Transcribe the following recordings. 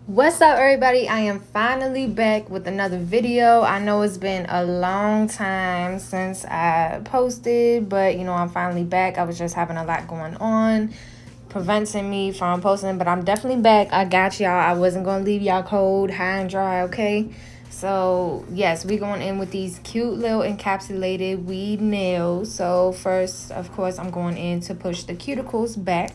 What's up, everybody? I am finally back with another video. I know it's been a long time since I posted, but I'm finally back. I was just having a lot going on preventing me from posting, but I'm definitely back. I got y'all. I wasn't gonna leave y'all cold, high and dry, okay? So yes, we going in with these cute little encapsulated weed nails. So first, of course, I'm going in to push the cuticles back.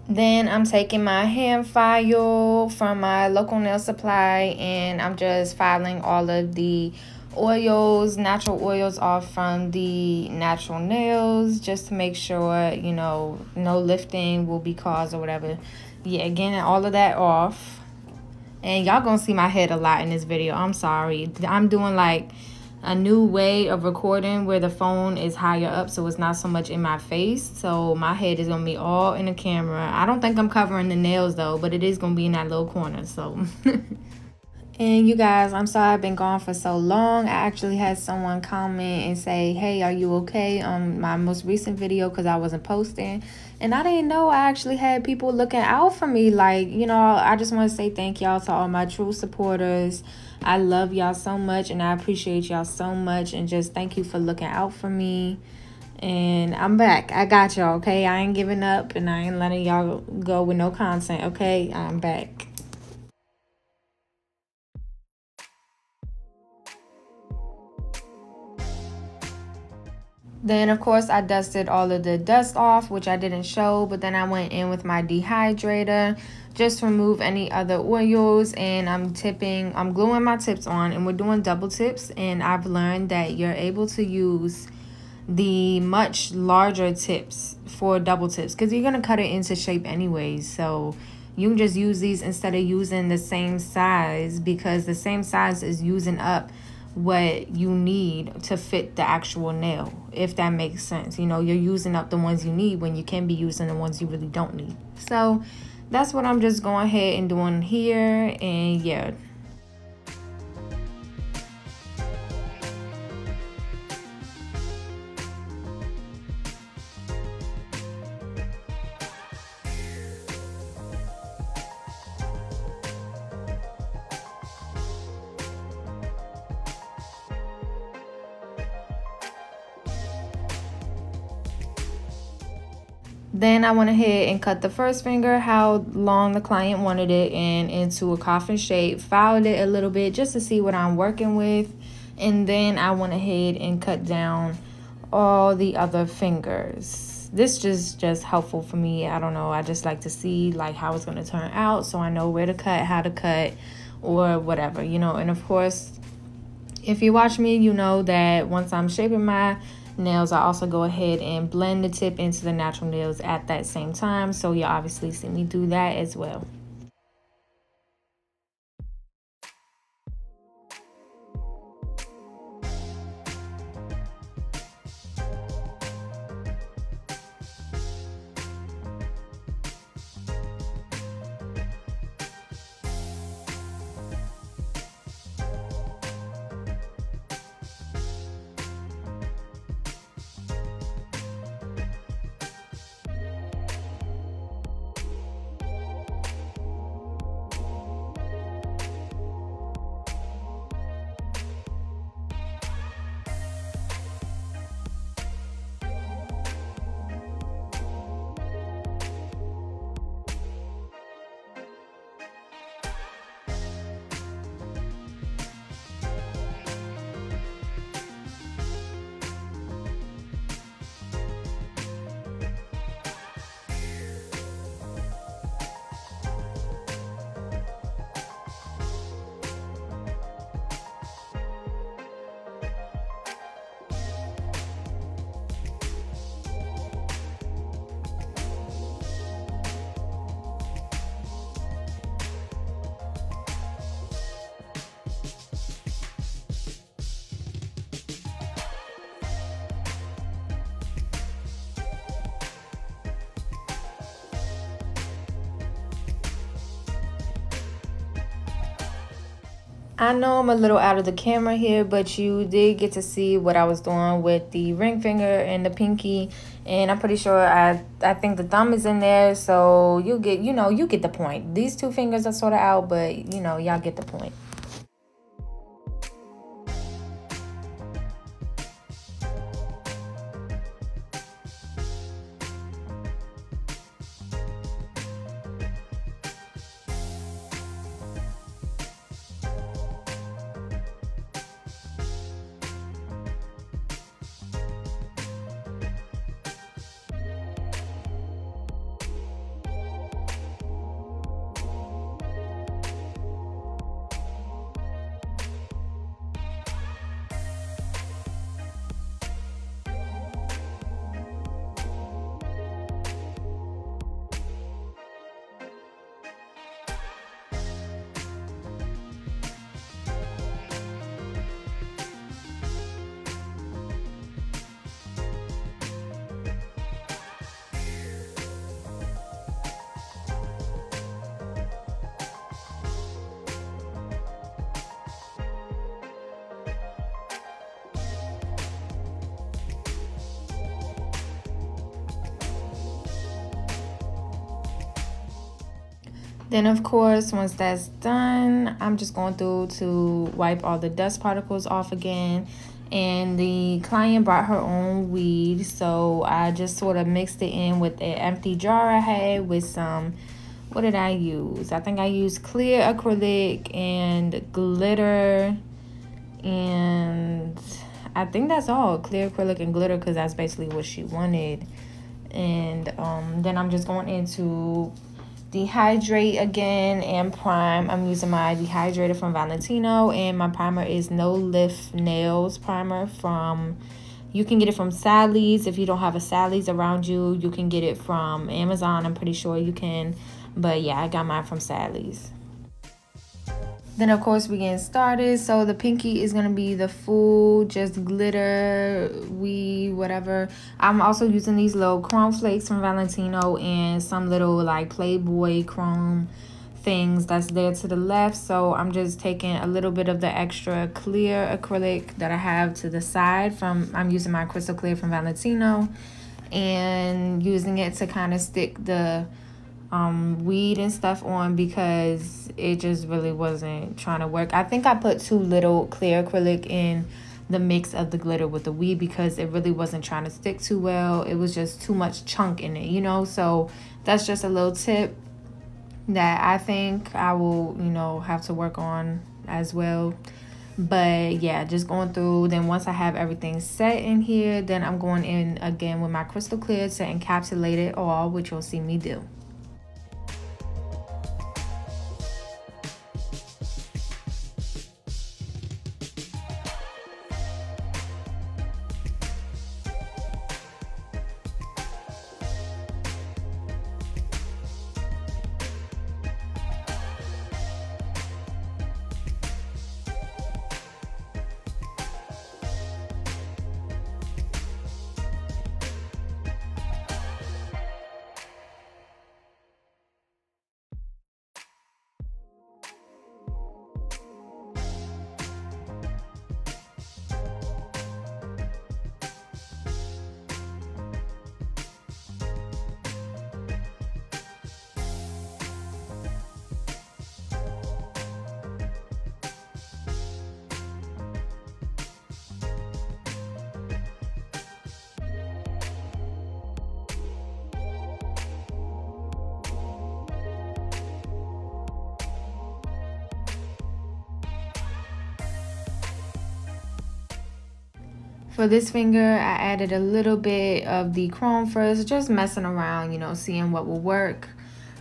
Then I'm taking my hand file from my local nail supply and I'm just filing all of the oils, natural oils off from the natural nails just to make sure, no lifting will be caused or whatever. Yeah, again, all of that off. And y'all gonna see my head a lot in this video. I'm sorry. I'm doing like a new way of recording where the phone is higher up so it's not so much in my face. So my head is gonna be all in the camera. I don't think I'm covering the nails though, but it is gonna be in that little corner. So and you guys, I'm sorry I've been gone for so long. I actually had someone comment and say, hey, are you okay on my most recent video because I wasn't posting. And I didn't know I actually had people looking out for me. Like, I just want to say thank y'all to all my true supporters. I love y'all so much and I appreciate y'all so much. And just thank you for looking out for me. And I'm back. I got y'all, okay? I ain't giving up and I ain't letting y'all go with no content, okay? I'm back. Then, of course, I dusted all of the dust off, which I didn't show. But then I went in with my dehydrator just to remove any other oils. And I'm gluing my tips on. And we're doing double tips. And I've learned that you're able to use the much larger tips for double tips because you're going to cut it into shape anyways. So you can just use these instead of using the same size because the same size is using up what you need to fit the actual nail, if that makes sense. You're using up the ones you need when you can be using the ones you really don't need. So that's what I'm just going ahead and doing here. And yeah. Then I went ahead and cut the first finger how long the client wanted it and into a coffin shape, filed it a little bit just to see what I'm working with. And then I went ahead and cut down all the other fingers. This is just helpful for me. I don't know. I just like to see like how it's going to turn out so I know where to cut, how to cut, or whatever, And of course, if you watch me, you know that once I'm shaping my nails, I also go ahead and blend the tip into the natural nails at that same time. So you obviously see me do that as well. I know I'm a little out of the camera here, but you did get to see what I was doing with the ring finger and the pinky, and I'm pretty sure I think the thumb is in there, so you get the point. These two fingers are sort of out, but y'all get the point. Then of course, once that's done, I'm just going through to wipe all the dust particles off again. And the client brought her own weed, so I just sort of mixed it in with an empty jar I had with some, what did I use? I think I used clear acrylic and glitter, and I think that's all, clear acrylic and glitter, because that's basically what she wanted. And then I'm just going into dehydrate again and prime. I'm using my dehydrator from Valentino, and my primer is No Lift Nails primer from, you can get it from Sally's. If you don't have a Sally's around you, you can get it from Amazon. I'm pretty sure you can, but yeah, I got mine from Sally's. Then of course we getting started. So the pinky is gonna be the full just glitter weed, whatever. I'm also using these little chrome flakes from Valentino and some little like Playboy chrome things that's there to the left. So I'm just taking a little bit of the extra clear acrylic that I have to the side from, I'm using my crystal clear from Valentino, and using it to kind of stick the weed and stuff on, because it just really wasn't trying to work. I think I put too little clear acrylic in the mix of the glitter with the weed, because it really wasn't trying to stick too well. It was just too much chunk in it, so that's just a little tip that I think I will have to work on as well. But yeah, just going through. Then once I have everything set in here, then I'm going in again with my crystal clear to encapsulate it all, which you'll see me do. For this finger, I added a little bit of the chrome first, just messing around, seeing what will work.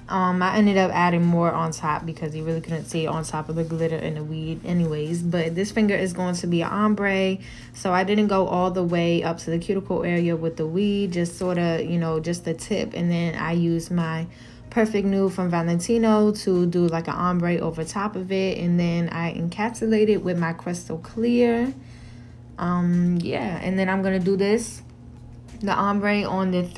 I ended up adding more on top because you really couldn't see it on top of the glitter and the weed anyways. But this finger is going to be an ombre, so I didn't go all the way up to the cuticle area with the weed, just sort of, just the tip. And then I used my Perfect Nude from Valentino to do like an ombre over top of it. And then I encapsulated with my crystal clear. Yeah, and then I'm gonna do the ombre on this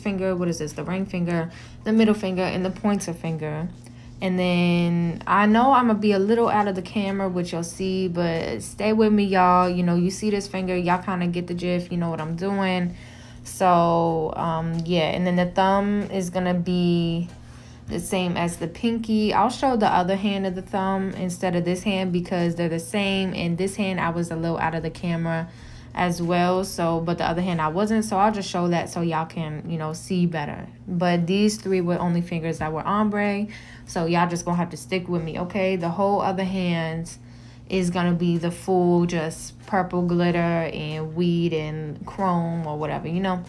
finger, what is this, the ring finger, the middle finger, and the pointer finger. And then I know I'm gonna be a little out of the camera, which you'll see, but stay with me, y'all. You know, you see this finger, y'all kind of get the gist, you know what I'm doing. So yeah, and then the thumb is gonna be the same as the pinky. I'll show the other hand of the thumb instead of this hand because they're the same. And this hand I was a little out of the camera as well, so but the other hand I wasn't, so I'll just show that so y'all can, you know, see better. But these three were only fingers that were ombre, so y'all just gonna have to stick with me, okay? The whole other hand is gonna be the full just purple glitter and weed and chrome or whatever, you know.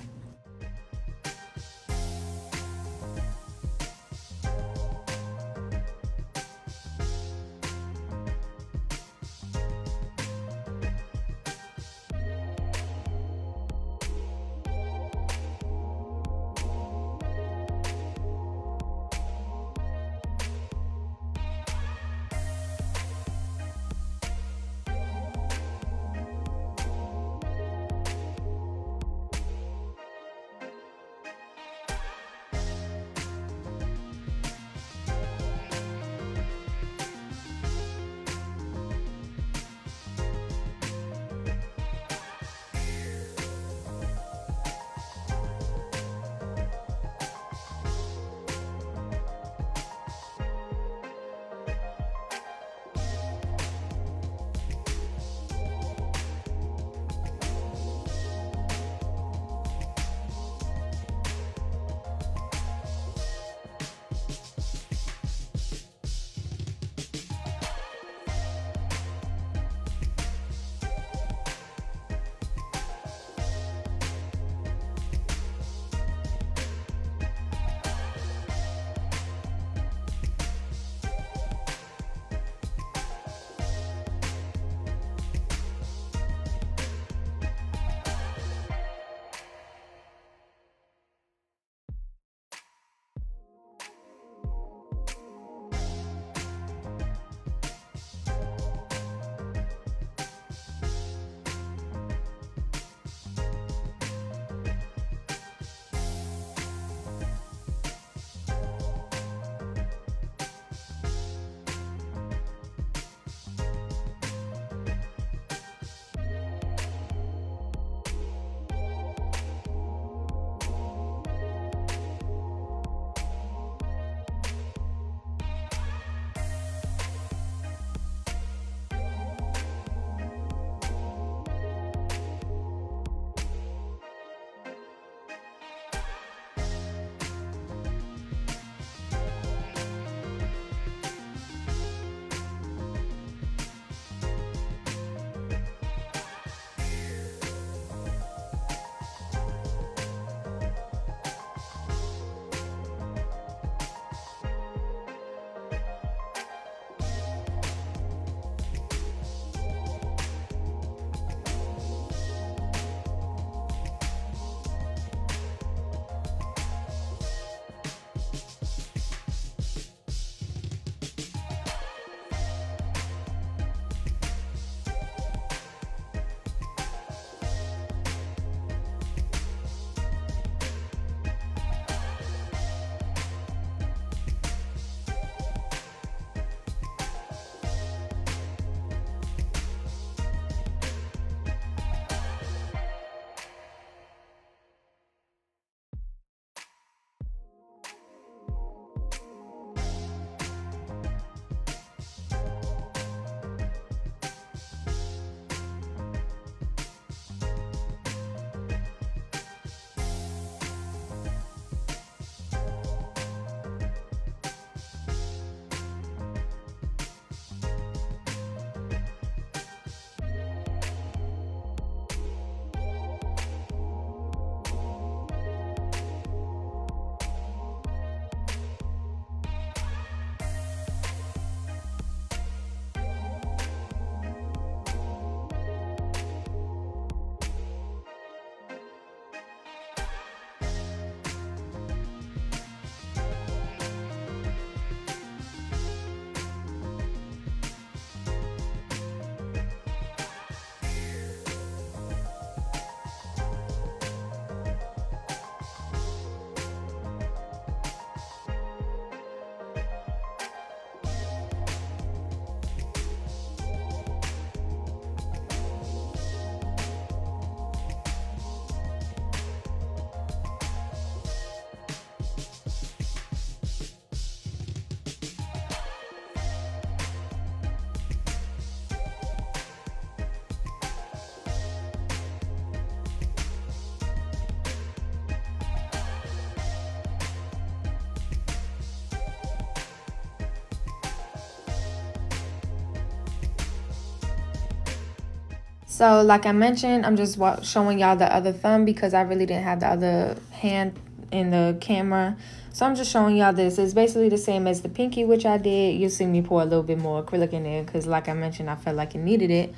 So like I mentioned, I'm just showing y'all the other thumb because I really didn't have the other hand in the camera. So I'm just showing y'all this. It's basically the same as the pinky, which I did. You'll see me pour a little bit more acrylic in there because like I mentioned, I felt like it needed it.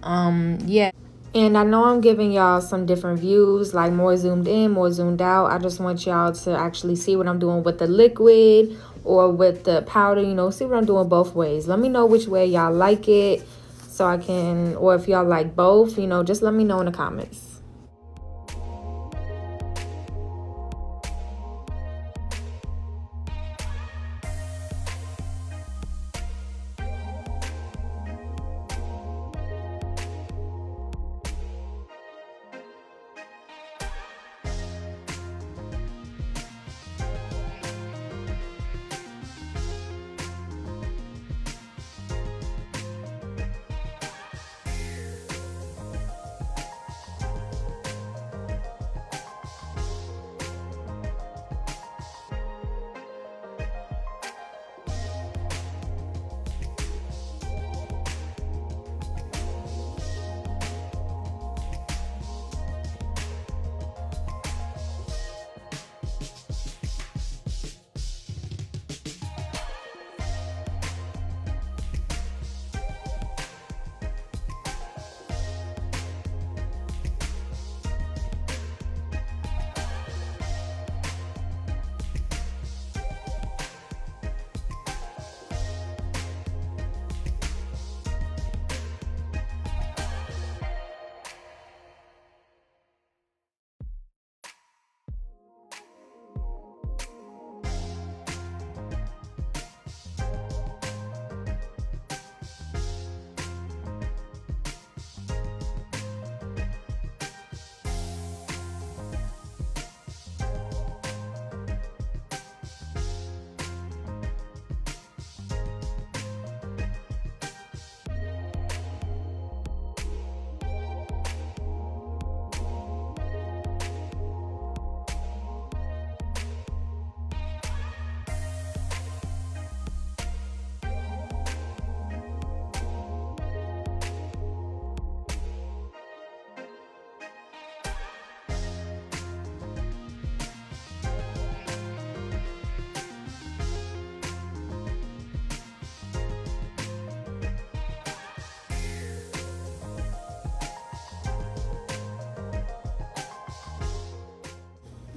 Yeah. And I know I'm giving y'all some different views, like more zoomed in, more zoomed out. I just want y'all to actually see what I'm doing with the liquid or with the powder, you know, see what I'm doing both ways. Let me know which way y'all like it so I can, or if y'all like both, you know, just let me know in the comments.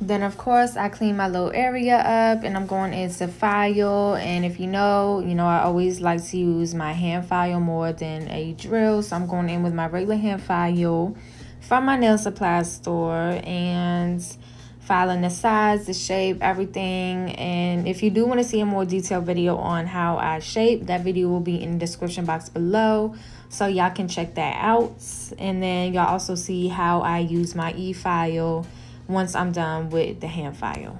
Then, of course, I clean my little area up and I'm going into file. And if you know, I always like to use my hand file more than a drill. So I'm going in with my regular hand file from my nail supply store and filing the size, the shape, everything. And if you do want to see a more detailed video on how I shape, that video will be in the description box below. So y'all can check that out. And then y'all also see how I use my e-file once I'm done with the hand file.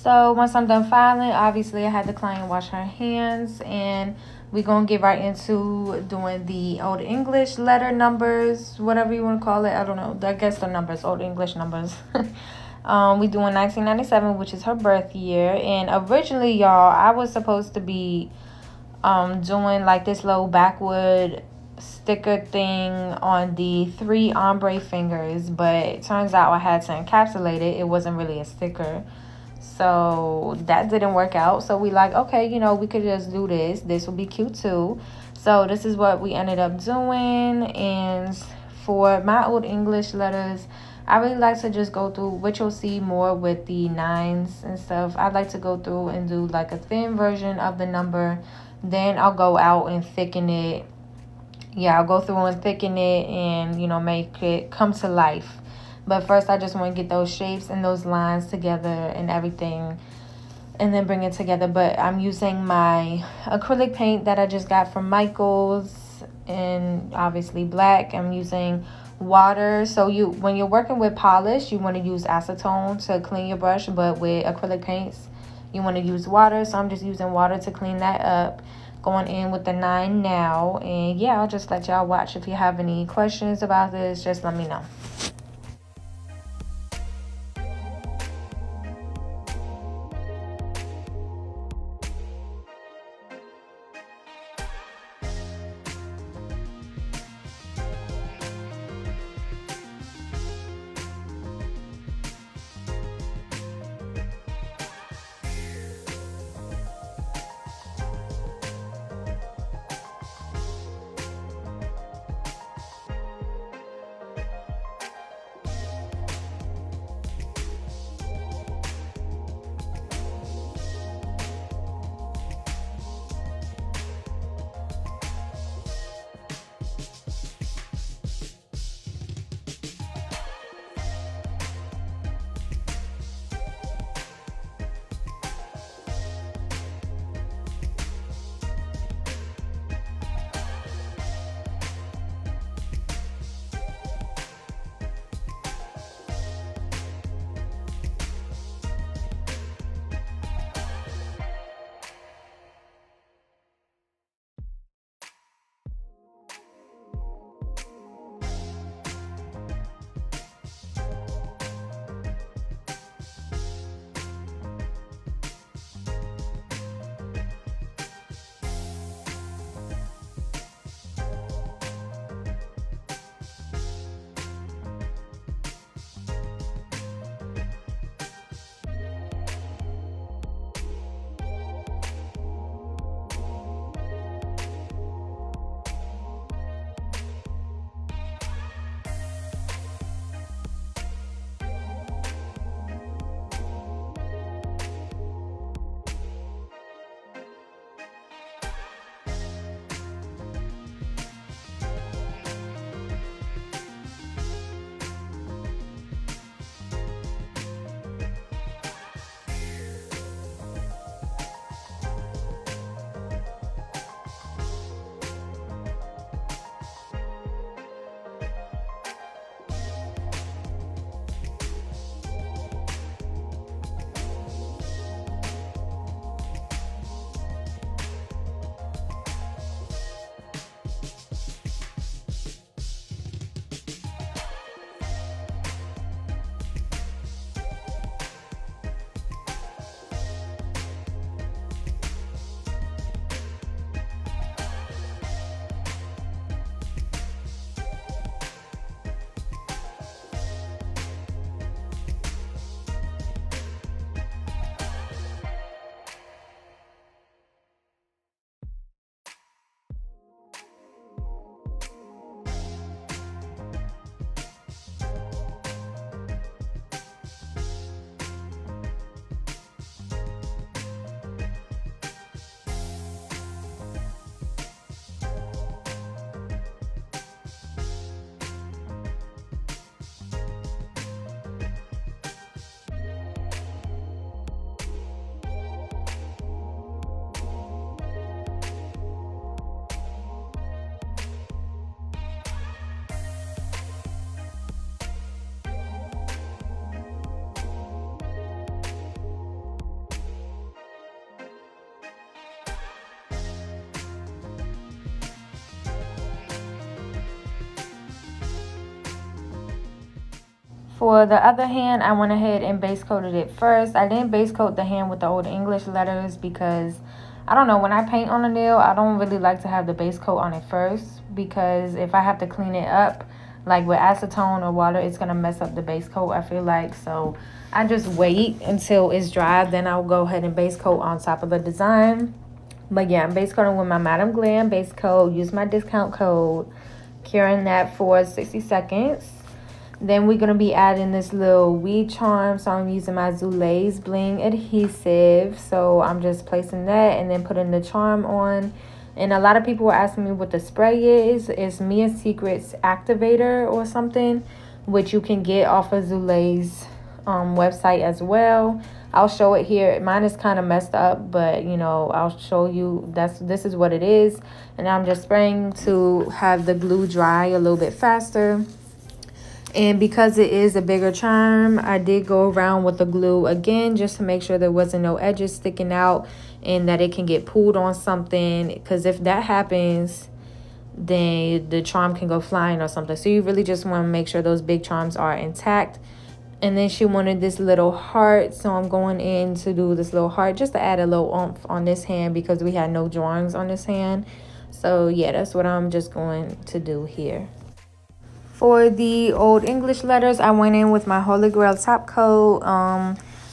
So once I'm done filing, obviously I had the client wash her hands, and we're going to get right into doing the Old English letter numbers, whatever you want to call it. I don't know. I guess the numbers, Old English numbers. We doing 1997, which is her birth year. And originally, y'all, I was supposed to be doing like this little backwood sticker thing on the 3 ombre fingers, but it turns out I had to encapsulate it. It wasn't really a sticker. So that didn't work out. So we like, okay, you know, we could just do this. This will be cute too. So this is what we ended up doing. And for my Old English letters, I really like to just go through, which you'll see more with the 9s and stuff. I'd like to go through and do like a thin version of the number. Then I'll go out and thicken it. Yeah, I'll go through and thicken it and, you know, make it come to life. But first, I just want to get those shapes and those lines together and everything, and then bring it together. But I'm using my acrylic paint that I just got from Michael's, and obviously black. I'm using water. So when you're working with polish, you want to use acetone to clean your brush, but with acrylic paints, you want to use water. So I'm just using water to clean that up. Going in with the 9 now. And yeah, I'll just let y'all watch. If you have any questions about this, just let me know. For the other hand, I went ahead and base coated it first. I didn't base coat the hand with the Old English letters because, I don't know, when I paint on a nail, I don't really like to have the base coat on it first, because if I have to clean it up, like with acetone or water, it's going to mess up the base coat, I feel like. So I just wait until it's dry, then I'll go ahead and base coat on top of the design. But yeah, I'm base coating with my Madam Glam base coat. Use my discount code, curing that for 60 seconds. Then we're going to be adding this little weed charm. So I'm using my Zulays Bling adhesive. So I'm just placing that and then putting the charm on. And a lot of people were asking me what the spray is. It's Mia Secret's Activator or something, which you can get off of Zulays website as well. I'll show it here. Mine is kind of messed up, but you know, I'll show you. This is what it is. And I'm just spraying to have the glue dry a little bit faster. And because it is a bigger charm, I did go around with the glue again just to make sure there wasn't no edges sticking out and that it can get pulled on something, because if that happens, then the charm can go flying or something. So you really just want to make sure those big charms are intact. And then she wanted this little heart, so I'm going in to do this little heart just to add a little oomph on this hand because we had no drawings on this hand. So yeah, that's what I'm just going to do here. For the Old English letters, I went in with my Holy Grail top coat,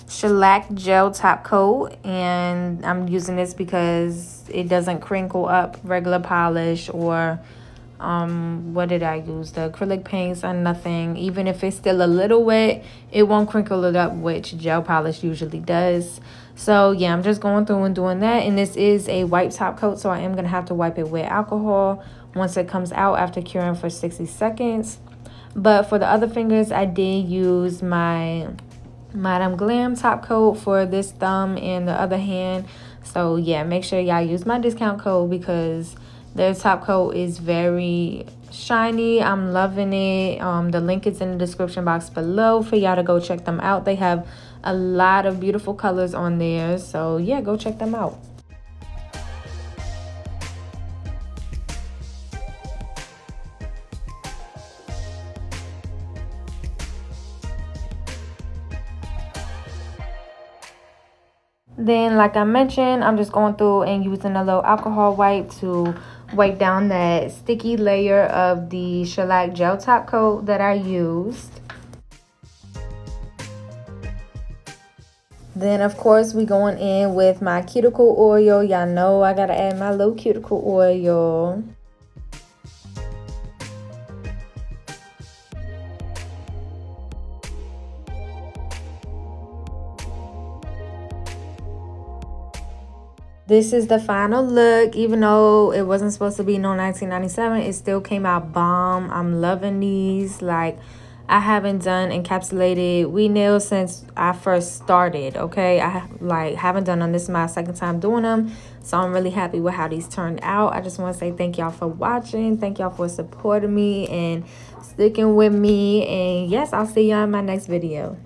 shellac gel top coat, and I'm using this because it doesn't crinkle up regular polish or what did I use? The acrylic paints or nothing. Even if it's still a little wet, it won't crinkle it up, which gel polish usually does. So yeah, I'm just going through and doing that. And this is a wipe top coat, so I am going to have to wipe it with alcohol once it comes out after curing for 60 seconds. But for the other fingers, I did use my Madam Glam top coat for this thumb and the other hand. So yeah, make sure y'all use my discount code because their top coat is very shiny. I'm loving it. The link is in the description box below for y'all to go check them out. They have a lot of beautiful colors on there. So yeah, go check them out. Then, like I mentioned, I'm just going through and using a little alcohol wipe to wipe down that sticky layer of the shellac gel top coat that I used. Then, of course, we going in with my cuticle oil. Y'all know I gotta add my little cuticle oil. This is the final look. Even though it wasn't supposed to be no 1997, it still came out bomb. I'm loving these. Like, I haven't done encapsulated weed nails since I first started, okay? I haven't done them. This is my second time doing them. So I'm really happy with how these turned out. I just want to say thank y'all for watching. Thank y'all for supporting me and sticking with me. And yes, I'll see y'all in my next video.